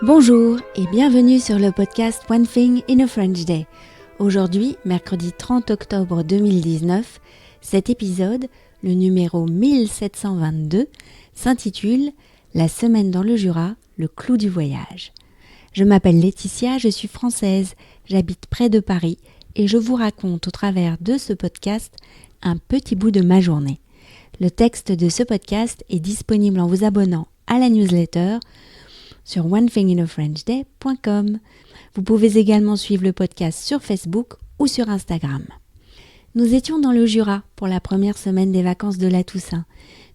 Bonjour et bienvenue sur le podcast One Thing in a French Day. Aujourd'hui, mercredi 30 octobre 2019, cet épisode, le numéro 1722, s'intitule « La semaine dans le Jura, le clou du voyage ». Je m'appelle Laetitia, je suis française, j'habite près de Paris et je vous raconte au travers de ce podcast un petit bout de ma journée. Le texte de ce podcast est disponible en vous abonnant à la newsletter sur onethinginafrenchday.com. Vous pouvez également suivre le podcast sur Facebook ou sur Instagram. Nous étions dans le Jura pour la première semaine des vacances de la Toussaint.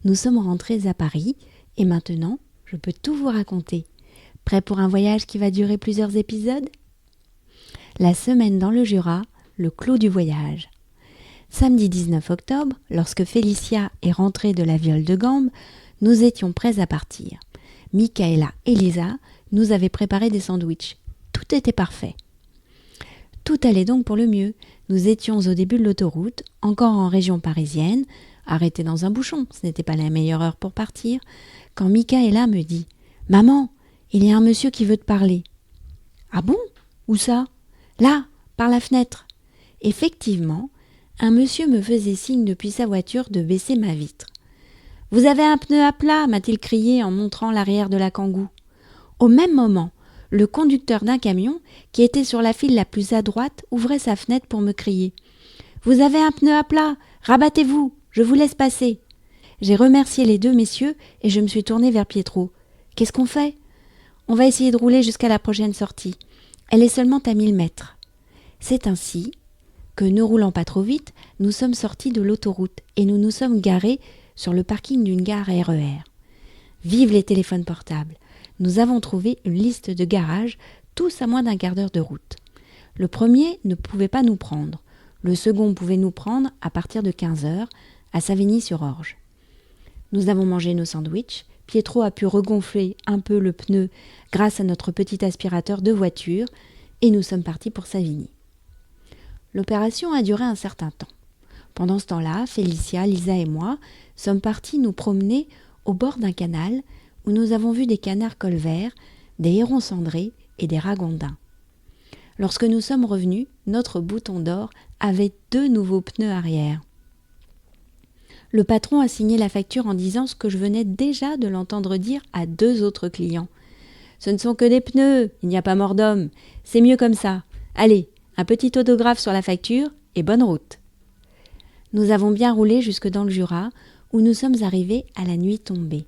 Nous sommes rentrés à Paris et maintenant, je peux tout vous raconter. Prêt pour un voyage qui va durer plusieurs épisodes ? La semaine dans le Jura, le clou du voyage. Samedi 19 octobre, lorsque Félicia est rentrée de la Viole de Gambe, nous étions prêts à partir. Michaela et Lisa nous avaient préparé des sandwichs. Tout était parfait. Tout allait donc pour le mieux. Nous étions au début de l'autoroute, encore en région parisienne, arrêtés dans un bouchon, ce n'était pas la meilleure heure pour partir, quand Michaela me dit « Maman, il y a un monsieur qui veut te parler. »« Ah bon ? Où ça ? » ?»« Là, par la fenêtre. » Effectivement, un monsieur me faisait signe depuis sa voiture de baisser ma vitre. « Vous avez un pneu à plat » m'a-t-il crié en montrant l'arrière de la Kangoo. Au même moment, le conducteur d'un camion, qui était sur la file la plus à droite, ouvrait sa fenêtre pour me crier « Vous avez un pneu à plat, rabattez-vous, je vous laisse passer !» J'ai remercié les deux messieurs et je me suis tournée vers Pietro. « Qu'est-ce qu'on fait ? » ?»« On va essayer de rouler jusqu'à la prochaine sortie. Elle est seulement à 1000 mètres. » C'est ainsi que, ne roulant pas trop vite, nous sommes sortis de l'autoroute et nous nous sommes garés sur le parking d'une gare RER. Vive les téléphones portables! Nous avons trouvé une liste de garages, tous à moins d'un quart d'heure de route. Le premier ne pouvait pas nous prendre. Le second pouvait nous prendre à partir de 15h à Savigny-sur-Orge. Nous avons mangé nos sandwichs. Pietro a pu regonfler un peu le pneu grâce à notre petit aspirateur de voiture et nous sommes partis pour Savigny. L'opération a duré un certain temps. Pendant ce temps-là, Félicia, Lisa et moi sommes partis nous promener au bord d'un canal où nous avons vu des canards colverts, des hérons cendrés et des ragondins. Lorsque nous sommes revenus, notre bouton d'or avait 2 nouveaux pneus arrière. Le patron a signé la facture en disant ce que je venais déjà de l'entendre dire à 2 autres clients. « Ce ne sont que des pneus, il n'y a pas mort d'homme, c'est mieux comme ça. Allez, un petit autographe sur la facture et bonne route !» Nous avons bien roulé jusque dans le Jura, où nous sommes arrivés à la nuit tombée.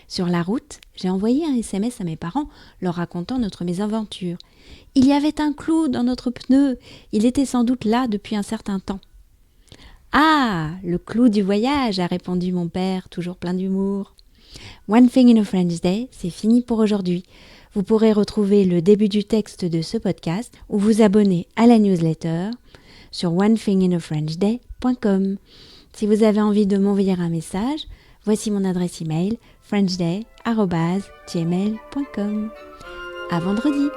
Sur la route, j'ai envoyé un SMS à mes parents, leur racontant notre mésaventure. Il y avait un clou dans notre pneu, il était sans doute là depuis un certain temps. « Ah, le clou du voyage !» a répondu mon père, toujours plein d'humour. One Thing in a French Day, c'est fini pour aujourd'hui. Vous pourrez retrouver le début du texte de ce podcast ou vous abonner à la newsletter sur onethinginafrenchday.com. Si vous avez envie de m'envoyer un message, voici mon adresse email frenchday@gmail.com. À vendredi!